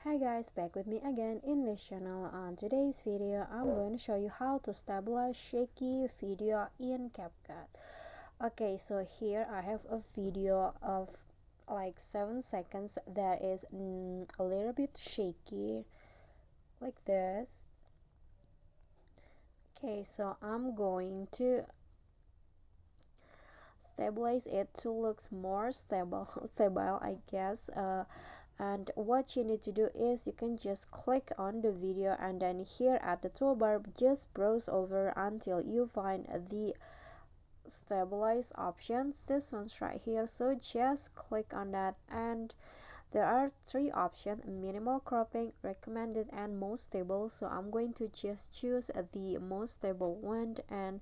Hi guys, back with me again in this channel. On today's video, I'm going to show you how to stabilize shaky video in Capcut. Okay, so here I have a video of like 7 seconds that is a little bit shaky, like this. Okay, so I'm going to stabilize it to looks more stable I guess. And what you need to do is you can just click on the video, and then here at the toolbar just browse over until you find the stabilize options. This one's right here, so just click on that, and there are 3 options: minimal cropping, recommended, and most stable. So I'm going to just choose the most stable one and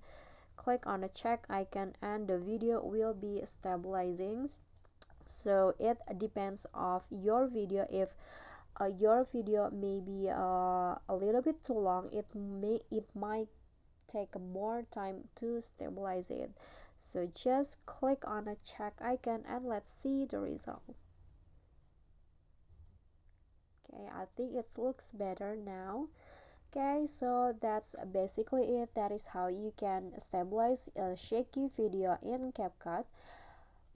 click on the check icon, and the video will be stabilizing. So it depends of your video. If your video may be a little bit too long, it might take more time to stabilize it. So just click on a check icon and let's see the result. Okay, I think it looks better now. Okay, so that's basically it. That is how you can stabilize a shaky video in Capcut.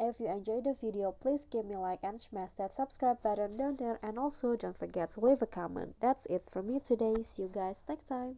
If you enjoyed the video, please give me a like and smash that subscribe button down there, and also don't forget to leave a comment. That's it from me today. See you guys next time.